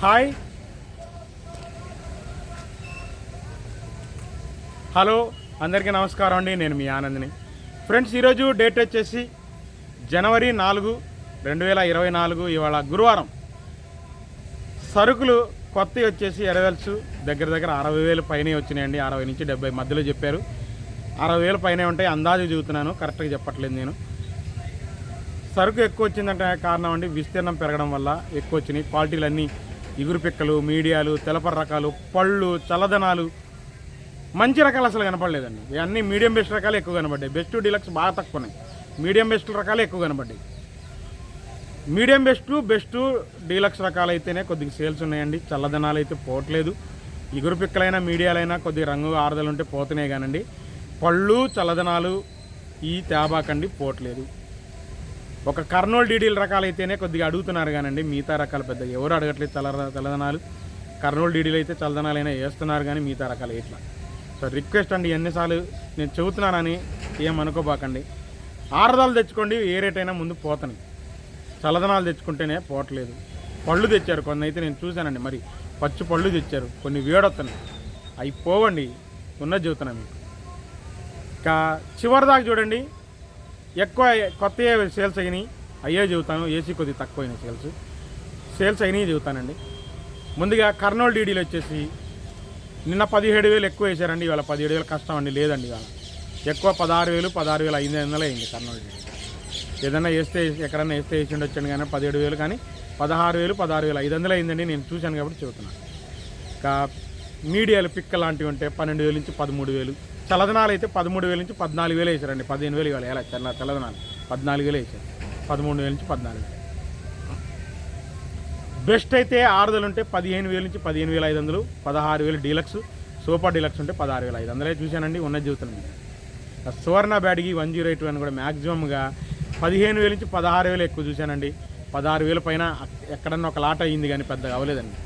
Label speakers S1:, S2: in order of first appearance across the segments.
S1: Hi hello అందరికీ నమస్కారం అండి. నేను మీ ఆనంద్ని. ఫ్రెండ్స్, ఈరోజు డేట్ వచ్చేసి జనవరి 4, 2024. ఇవాళ గురువారం. సరుకులు కొత్తవి వచ్చేసి ఎరవెల్స్ దగ్గర 60,000 పైనే వచ్చినాయండి. 60 నుంచి 70 మధ్యలో చెప్పారు. 60,000 పైనే ఉంటాయి. అందాజు చెబుతున్నాను, కరెక్ట్గా చెప్పట్లేదు నేను. సరుకు ఎక్కువ వచ్చిందంటే కారణం అండి విస్తీర్ణం పెరగడం వల్ల ఎక్కువ వచ్చినాయి. క్వాలిటీలు అన్నీ ఇగురు పిక్కలు, మీడియాలు, తెలపర రకాలు, పళ్ళు, చల్లదనాలు, మంచి రకాలు అసలు కనపడలేదండి. ఇవన్నీ మీడియం బెస్ట్ రకాలు ఎక్కువ కనబడ్డాయి. బెస్ట్ డీలక్స్ బాగా తక్కువ ఉన్నాయి. మీడియం బెస్ట్ రకాలు ఎక్కువ కనబడ్డాయి. మీడియం బెస్ట్ డీలక్స్ రకాలు అయితేనే కొద్దిగా సేల్స్ ఉన్నాయండి. చల్లదనాలు అయితే పోవట్లేదు. ఇగురు పిక్కలైనా మీడియాలైనా కొద్దిగా రంగు ఆరుదలు ఉంటే పోతున్నాయి కానండి. పళ్ళు, చల్లదనాలు ఈ తేబాకండి పోవట్లేదు. ఒక కర్నూలు డీడీల రకాలు అయితేనే కొద్దిగా అడుగుతున్నారు కానండి. మిగతా రకాలు పెద్ద ఎవరు అడగట్లేదు. చల్లదనాలు కర్నూలు డీడీలు అయితే చల్లదనాలైనా వేస్తున్నారు కానీ మిగతా రకాలు ఇట్లా. సో రిక్వెస్ట్ అండి, ఎన్నిసార్లు నేను చెబుతున్నానని ఏమనుకోబాకండి. ఆరుదాలు తెచ్చుకోండి, ఏ రేట్ అయినా ముందు పోతాయి. చల్లదనాలు తెచ్చుకుంటేనే పోవట్లేదు. పళ్ళు తెచ్చారు కొన్ని అయితే నేను చూశానండి. మరి పచ్చి పళ్ళు తెచ్చారు, కొన్ని వేడొస్తున్నాయి. అవి పోవండి, ఉన్నది చెబుతున్నాను మీకు. ఇంకా చివరిదాకా చూడండి. ఎక్కువ కొత్త సేల్స్ అయినాయి అయ్యే చెబుతాను. ఏసీ కొద్దిగా తక్కువైనాయి సేల్స్ అయినాయి చెబుతానండి. ముందుగా కర్నూలు డీడీలు వచ్చేసి నిన్న 17,000 ఎక్కువ వేసారండి. ఇవాళ 17,000 కష్టం అండి. లేదండి, ఇవాళ ఎక్కువ 16,000, 16,500 అయింది కర్నూలు డీడీ. ఏదన్నా వేస్తే ఎక్కడన్నా వేస్తే వేసి ఉండొచ్చండి కానీ 17,000 కానీ 16,000, 16,500 అయిందండి. నేను చూశాను కాబట్టి చెబుతున్నాను. ఇంకా మీడియాలు పిక్క లాంటివి ఉంటే 12,000 నుంచి 13,000. చల్లదనాలు అయితే 13,000 నుంచి 14,000 వేసారండి. 15,000 ఇవాళ ఎలా చల్లదనాలు 14,000 వేసారు. 13,000 నుంచి 14,000. బెస్ట్ అయితే ఆరుదలు ఉంటే 15,000 నుంచి 15,500, 16,000 డీలక్స్, సూపర్ డీలక్స్ ఉంటే 16,500 చూశానండి. ఉన్నది చెబుతున్నాను. సువర్ణ బ్యాడ్కి 108 అని కూడా మ్యాక్సిమంగా 15,000 నుంచి 16,000 ఎక్కువ చూశానండి. 16,000 పైన ఎక్కడన్నా ఒక లాట అయ్యింది కానీ పెద్దగా అవ్వలేదండి.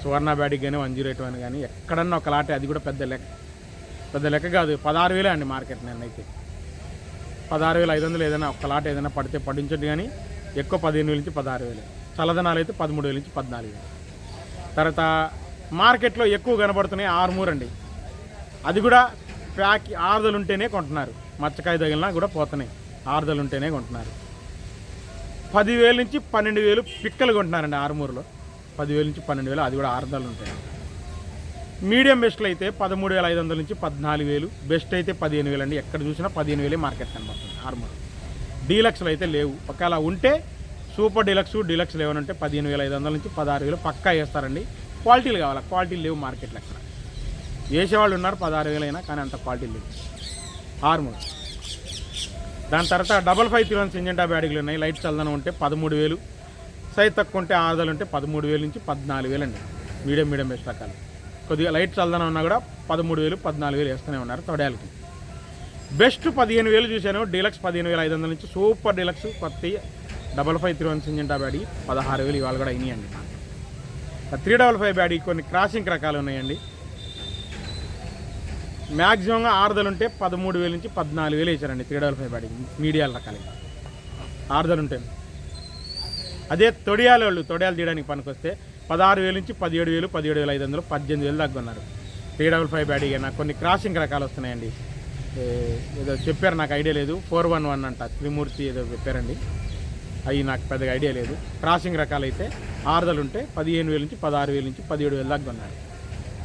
S1: సువర్ణ బ్యాడ్కి కానీ 108 కానీ ఎక్కడన్నా ఒక లాట, అది కూడా పెద్ద లెక్క కాదు. 16,000 అండి మార్కెట్. నేనైతే 16,500 ఏదైనా ఒక్క లాట ఏదైనా పడితే పడించండి కానీ ఎక్కువ 15,000 నుంచి 16,000. చల్లదనాలు అయితే 13,000 నుంచి 14,000. తర్వాత మార్కెట్లో ఎక్కువ కనబడుతున్నాయి ఆర్మూర్ అండి. అది కూడా ప్యాక్ ఆరుదలు ఉంటేనే కొంటున్నారు. మచ్చకాయ తగిలినా కూడా పోతున్నాయి. ఆరుదలు ఉంటేనే కొంటున్నారు. 10,000 నుంచి 12,000 పిక్కలు కొంటున్నారండి ఆర్మూర్లో. 10,000 నుంచి 12,000, అది కూడా ఆరుదలు ఉంటాయి. మీడియం బెస్ట్లో అయితే 13,500 నుంచి 14,000. బెస్ట్ అయితే 15,000 అండి. ఎక్కడ చూసినా 15,000 మార్కెట్ కనబడుతుంది ఆర్మూర్. డీలక్స్లు అయితే లేవు. ఒకవేళ ఉంటే సూపర్ డీలక్స్ లేవనంటే 15,500 నుంచి 16,000 పక్కా వేస్తారండి. క్వాలిటీలు కావాలి. క్వాలిటీలు లేవు మార్కెట్లో. ఎక్కడ వేసేవాళ్ళు ఉన్నారు 16,000 అయినా, కానీ అంత క్వాలిటీలు లేవు ఆర్మూర్. దాని తర్వాత 5531 సింజెంటా బ్యాడిగ్లు ఉన్నాయి. లైట్ చల్లదనం ఉంటే 13,000. సైజ్ తక్కువ ఉంటే ఆరుదలు ఉంటే 13,000 నుంచి 14,000 అండి. మీడియం బెస్ట్ రకాలు. కొద్దిగా లైట్ చల్లదనం ఉన్నా కూడా 13,000, 14,000 వేస్తూనే ఉన్నారు తొడయాలకి. బెస్ట్ 15,000 చూశాను. డీలక్స్ 15,500 నుంచి సూపర్ డీలక్స్ కొత్త 5531 సింజెంటా బ్యాడీ 16,000 ఇవాళ కూడా అయినాయండి. 355 బ్యాడీ కొన్ని క్రాసింగ్ రకాలు ఉన్నాయండి. మ్యాక్సిమంగా ఆరుదలు ఉంటే 13,000 నుంచి 14,000 వేసారండి 355 బ్యాడీ మీడియాల రకాలు ఆరుదలు ఉంటాయి. అదే తొడియాలు తీయడానికి పనికొస్తే 16,000 నుంచి 17,000, 17,500, 18,000 దాకా ఉన్నారు 355 బ్యాడీ. అయినా కొన్ని క్రాసింగ్ రకాలు వస్తున్నాయండి. ఏదో చెప్పారు, నాకు ఐడియా లేదు. 411 అంట, త్రిమూర్తి ఏదో చెప్పారండి. అవి నాకు పెద్దగా ఐడియా లేదు. క్రాసింగ్ రకాలు అయితే ఆరుదలు ఉంటే 15,000 నుంచి 16,000 నుంచి 17,000 దాకా కొన్నారు.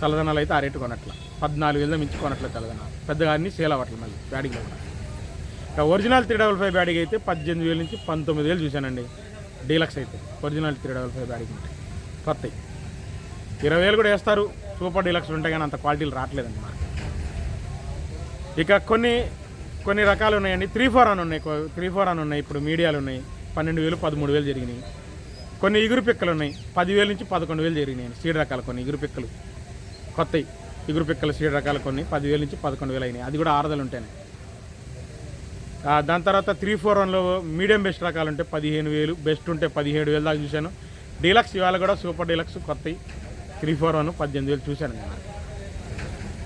S1: చల్లదనాలు అయితే ఆ రేటు కొనట్ల 14,000 మించి కొనట్లేదు. చల్లదనాలు పెద్దగా అన్నీ సేల్ అవ్వట్లేదు మళ్ళీ బ్యాడీలో కూడా. ఇంకా ఒరిజినల్ 355 బ్యాడీకి అయితే 18,000 నుంచి 19,000 చూశానండి. డీలక్స్ అయితే ఒరిజినల్ 355 బ్యాడీకి ఉంటాయి కొత్తవి 20,000 కూడా వేస్తారు. సూపర్ డీలక్స్ ఉంటాయి కానీ అంత క్వాలిటీలు రావట్లేదండి మార్కెట్. ఇక కొన్ని రకాలు ఉన్నాయండి. 3-4 అని ఉన్నాయి. ఇప్పుడు మీడియాలు ఉన్నాయి. 12,000, 13,000 జరిగినాయి. కొన్ని ఇగురు పిక్కలు ఉన్నాయి. 10,000 నుంచి 11,000 జరిగినాయి. సీడ్ రకాలు కొన్ని ఇగురు పిక్కలు కొత్తవి ఇగురు పిక్కలు సీడ్ రకాలు కొన్ని 10,000 నుంచి 11,000 అయినాయి. అది కూడా ఆరుదలు ఉంటాయి. దాని తర్వాత 341లో మీడియం బెస్ట్ రకాలు ఉంటే 15,000, బెస్ట్ ఉంటే 17,000 దాకా చూశాను. డీలక్స్ ఇవాళ కూడా సూపర్ డీలక్స్ కొత్తవి 341 18,000 చూశాను.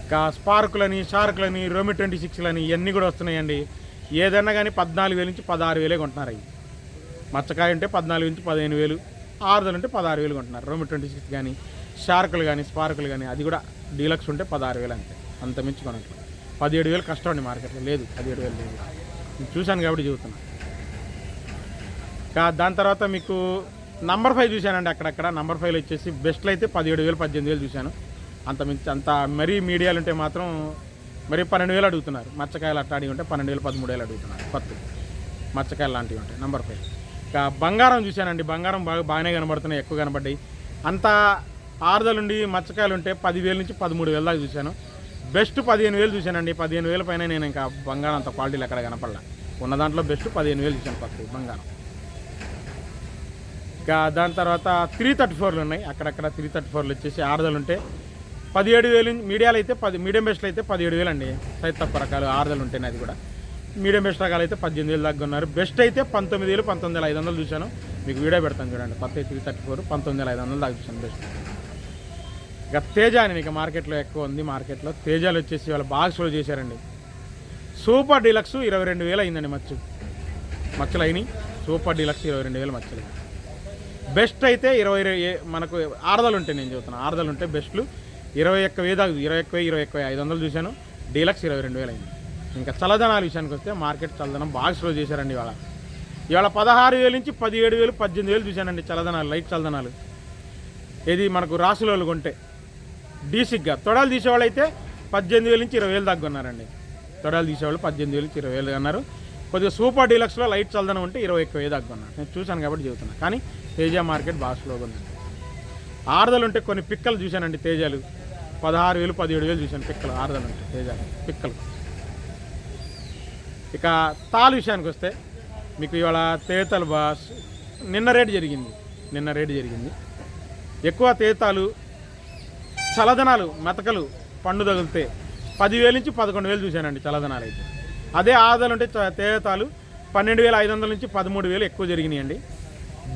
S1: ఇంకా స్పార్కులని, షార్కులని, రోమి 26లని ఇవన్నీ కూడా వస్తున్నాయండి. ఏదైనా కానీ 14,000 నుంచి 16,000 కొంటున్నారు. అవి మచ్చకాయ ఉంటే 14,000 నుంచి 15,000, ఆరుదలు ఉంటే 16,000 కొంటున్నారు. రోమి 26 కానీ షార్కులు కానీ స్పార్కులు కానీ అది కూడా డీలక్స్ ఉంటే 16,000 అంతే, అంత మించి కొనట్లేదు. 17,000 కష్టం అండి మార్కెట్లో, లేదు 17,000 లేదు. నేను చూశాను కాబట్టి చెబుతున్నా. దాని తర్వాత మీకు నంబర్ 5 చూశానండి. అక్కడక్కడ నంబర్ 5లో వచ్చేసి బెస్ట్లో అయితే 17,000 18,000 చూశాను. అంత మించి అంత మరీ మీడియాలు ఉంటే మాత్రం మరి 12,000 అడుగుతున్నారు. మచ్చకాయలు అట్టాడి ఉంటే 12,000 13,000 అడుగుతున్నారు. కొత్త మచ్చకాయలు లాంటివి ఉంటాయి నంబర్ 5. ఇంకా బంగారం చూశానండి. బంగారం బాగానే కనబడుతున్నాయి, ఎక్కువ కనబడ్డాయి. అంత ఆరుదలుండి మచ్చకాయలు ఉంటే 10,000 నుంచి 13,000 దాకా చూశాను. బెస్ట్ 15,000 చూశానండి. 15,000 పైన నేను ఇంకా బంగారం అంత క్వాలిటీలు ఎక్కడ కనపడలా. ఉన్న దాంట్లో బెస్ట్ 15,000 చూశాను కొత్త బంగారం. ఇంకా దాని తర్వాత 334లు ఉన్నాయి. అక్కడక్కడ 334లు వచ్చేసి ఆరుదలు ఉంటే 17,000. మీడియాలు అయితే మీడియం బెస్ట్లు అయితే 17,000 అండి. సైజ్ తక్కువ రకాలు ఆరుదలు ఉంటేనే అది కూడా. మీడియం బెస్ట్ రకాలు అయితే 18,000 దాకా ఉన్నారు. బెస్ట్ అయితే 19,000 19,500 చూశాను. మీకు వీడియో పెడతాను చూడండి. కొత్త 334 19,500 దాకా చూశాను బెస్ట్. ఇక తేజ అని ఇక మార్కెట్లో ఎక్కువ ఉంది. మార్కెట్లో తేజాలు వచ్చేసి వాళ్ళు బాగా స్లో చేశారండి. సూపర్ డీలక్స్ 22,000 అయిందండి. మచ్చలు అయినాయి. సూపర్ డీలక్స్ 22,000 మచ్చలు. బెస్ట్ అయితే 20 మనకు ఆరుదలు ఉంటాయి. నేను చెబుతున్నాను ఆరుదలు ఉంటే బెస్ట్లు 21,000 దాకా 21,500 చూశాను. డీలక్స్ 22,000 అయింది. ఇంకా చల్లదనాల విషయానికి వస్తే మార్కెట్ చల్లదనం బాగా స్లో చేశారండి. ఇవాళ 16,000 నుంచి 17,000 18,000 చూశానండి చల్లదనాలు, లైట్ చల్లదనాలు. ఇది మనకు రాసులు కొంటే డీసిక్గా తొడాలు తీసేవాళ్ళు అయితే 18,000 నుంచి 20,000 దాకా ఉన్నారండి. తొడాలు తీసేవాళ్ళు 18,000 నుంచి 20,000 అన్నారు. కొద్దిగా సూపర్ డీలక్స్లో లైట్ చల్లదనం ఉంటే 21,000 దాకా ఉన్నారు. నేను చూశాను కాబట్టి చెబుతున్నాను. కానీ తేజ మార్కెట్ బాగా స్లోగా ఉందండి. ఆరుదలు ఉంటే కొన్ని పిక్కలు చూశానండి. తేజాలు 16,000 17,000 చూశాను పిక్కలు. ఆరుదలు ఉంటాయి తేజాలు పిక్కలు. ఇక తాలు విషయానికి వస్తే మీకు ఇవాళ తేతలు నిన్న రేటు జరిగింది. ఎక్కువ తేతాలు చల్లదనాలు మెతకలు పండు తగిలితే 10,000 నుంచి 11,000 చూశానండి చల్లదనాలు అయితే. అదే ఆరుదలు ఉంటే తేతాలు 12,500 నుంచి 13,000 ఎక్కువ జరిగినాయండి.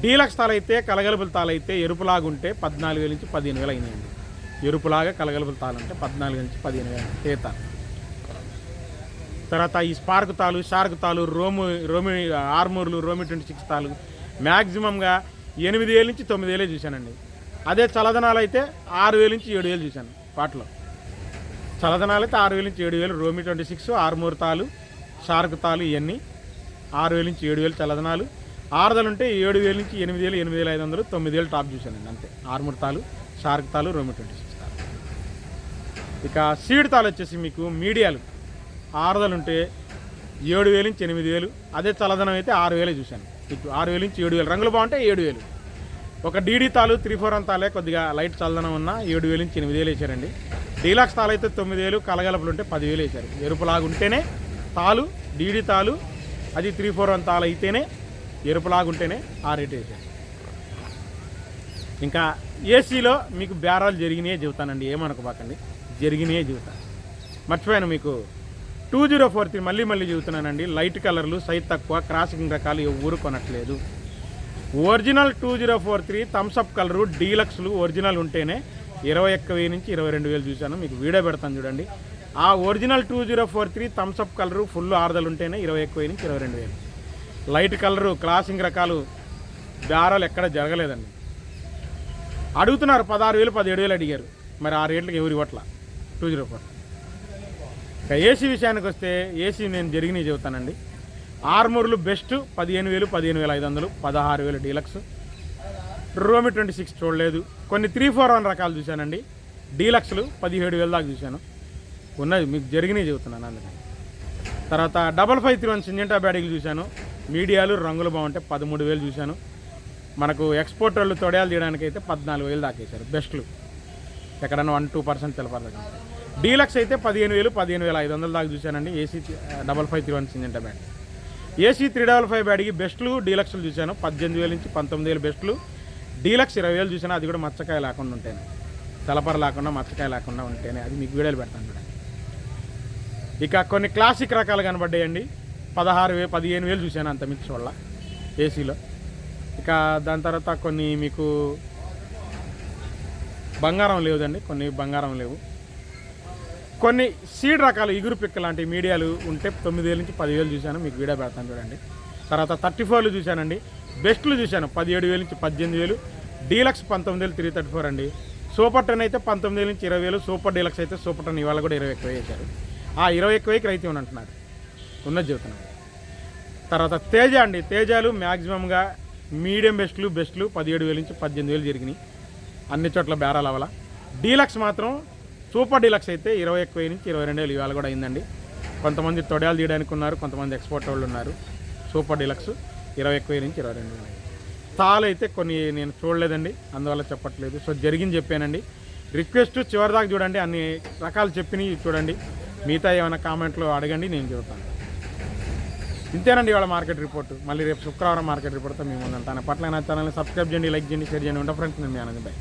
S1: డీలక్స్ తాలు అయితే కలగలుపుల తాలు అయితే ఎరుపులాగుంటే 14,000 నుంచి 15,000 అయినాయండి. ఎరుపులాగా కలగలుపుల తాలు అంటే 14,000 నుంచి 15,000 తేతాలు. తర్వాత ఈ స్పార్క్ తాలు షార్క్ తాలు రోమి ఆర్మూర్లు రోమి 26 తాలు మ్యాక్సిమంగా 8,000 నుంచి 9,000 చూశానండి. అదే చల్లదనాలు అయితే 6,000 నుంచి 7,000 చూశాను. వాటిలో చల్లదనాలు అయితే 6,000 నుంచి 7,000 రోమి 26 ఆర్మూర్ తాలు షార్క్ తాలు ఇవన్నీ 6,000 నుంచి 7,000 చల్లదనాలు. ఆరుదలు ఉంటే 7,000 నుంచి 8,000 8,500 9,000 టాప్ చూశానండి అంతే. ఆర్మూర్ తాలు షార్క్ తాలు రోమి 26 తాలు. ఇక సీడ్ తాలు వచ్చేసి మీకు మీడియాలు ఆరుదలు ఉంటే 7,000 నుంచి 8,000. అదే చల్లదనం అయితే 6,000 చూశాను. మీకు 6,000 నుంచి 7,000 రంగులు బాగుంటే 7,000. ఒక డీడీ తాలు 3-4 తాలే కొద్దిగా లైట్ చల్లదనం ఉన్న 7,000 నుంచి 8,000 వేసారండి. డీలక్స్ తాలు అయితే 9,000 కలగలుపులు ఉంటే 10,000 వేశారు. ఎరుపులాగుంటేనే తాలు డీడీ తాలు అది 3-4 తాలు అయితేనే ఎరుపులాగుంటేనే ఆ రేటు వేశారు. ఇంకా ఏసీలో మీకు బేరాలు జరిగినాయే చెబుతానండి, ఏమనుకోబాకండి, జరిగినాయే చెబుతాను. మర్చిపోయాను మీకు 2043 మళ్ళీ చెబుతున్నానండి. లైట్ కలర్లు సైజ్ తక్కువ క్రాసింగ్ రకాలు ఎవరు కొనట్లేదు. ఒరిజినల్ 2043 థమ్స్అప్ కలరు డీలక్స్లు ఒరిజినల్ ఉంటేనే 21,000 నుంచి 22,000 చూశాను. మీకు వీడియో పెడతాను చూడండి. ఆ ఒరిజినల్ 2043 థమ్స్అప్ కలరు ఫుల్ ఆరుదలు ఉంటేనే 21,000 నుంచి 22,000. లైట్ కలరు క్రాసింగ్ రకాలు బేరాలు ఎక్కడ జరగలేదండి. అడుగుతున్నారు 16,000 17,000 అడిగారు. మరి ఆ రేట్లకు ఎవరు ఇవ్వట్లా 204. ఇక ఏసీ విషయానికి వస్తే ఏసీ నేను జరిగినవి చెబుతానండి. ఆర్మూర్లు బెస్ట్ 15,000 15,500 16,000 డీలక్స్. రోమి 26 చూడలేదు. కొన్ని 3-4 రకాలు చూశానండి. డీలక్స్లు 17,000 దాకా చూశాను. ఉన్నది మీకు జరిగినవి చెబుతున్నాను అందుకని. తర్వాత 5531 సింజెంటా బ్యాడీలు చూశాను. మీడియాలు రంగులు బాగుంటే 13,000 చూశాను. మనకు ఎక్స్పోర్ట్ వాళ్ళు తొడయాలు తీయడానికి అయితే 14,000 దాకా వేశారు బెస్ట్లు. ఎక్కడన్నా 1-2% తెలపాలి. డీలక్స్ అయితే 15,000 15,500 దాకా చూశానండి. AC 5531 Syngenta paddy. ఏసీ 355 బ్యాడీకి బెస్ట్లు డీలక్స్లు చూశాను. 18,000 నుంచి 19,000 బెస్ట్లు. డీలక్స్ 20,000 చూశాను. అది కూడా మచ్చకాయ లేకుండా ఉంటేనే, తెలపర లేకుండా మచ్చకాయ లేకుండా ఉంటేనే. అది మీకు వీడియోలు పెడతాను చూడండి. ఇక కొన్ని క్లాసిక్ రకాలు కనబడ్డాయండి. 16,000 15,000 చూశాను అంత మిక్స్ వల్ల ఏసీలో. ఇక దాని తర్వాత కొన్ని మీకు బంగారం లేదండి, కొన్ని బంగారం లేవు. కొన్ని సీడ్ రకాలు ఇగురు పిక్క లాంటి మీడియాలు ఉంటే 9,000 నుంచి 10,000 చూశాను. మీకు వీడియో పెడతాను చూడండి. తర్వాత 34లు చూశానండి. బెస్ట్లు చూశాను 17,000 నుంచి 18,000. డీలక్స్ 19,334 అండి. సూపర్ 10 అయితే 19,000 నుంచి 20,000. సూపర్ డీలక్స్ అయితే సూపర్ 10 ఇవాళ కూడా 20 ఎక్కువ చేశారు. ఆ 20 ఎక్కువకి రైతు ఇవ్వనంటున్నారు, ఉన్నది చెబుతున్నారు. తర్వాత తేజ అండి. తేజాలు మ్యాక్సిమంగా మీడియం బెస్ట్లు 17,000 నుంచి 18,000 జరిగినాయి, అన్ని చోట్ల బేరాలు అవ్వాల. డీలక్స్ మాత్రం సూపర్ డీలక్స్ అయితే 20 ఎక్కువ నుంచి 22,000 ఇవాళ కూడా అయిందండి. కొంతమంది తొడయాలు తీయడానికి ఉన్నారు, కొంతమంది ఎక్స్పోర్ట్ వాళ్ళు ఉన్నారు. సూపర్ డీలక్స్ 20 ఎక్కువ నుంచి 22,000. తాలు అయితే కొన్ని నేను చూడలేదండి, అందువల్ల చెప్పట్లేదు. సో జరిగింది చెప్పానండి. రిక్వెస్ట్ చివరిదాకా చూడండి, అన్ని రకాలు చెప్పినవి చూడండి. మిగతా ఏమైనా కామెంట్లో అడగండి, నేను చెబుతాను. ఇంతేనండి ఇవాళ మార్కెట్ రిపోర్ట్. మళ్ళీ రేపు శుక్రవారం మార్కెట్ రిపోర్ట్తో మేము ఉంటాను. పట్ల నా ఛానల్ని సబ్స్క్రైబ్ చేయండి, లైక్ చేయండి, షేర్ చేయండి. ఉంటా ఫ్రెండ్స్, నేను మీ ఆనంద్ బాయ్.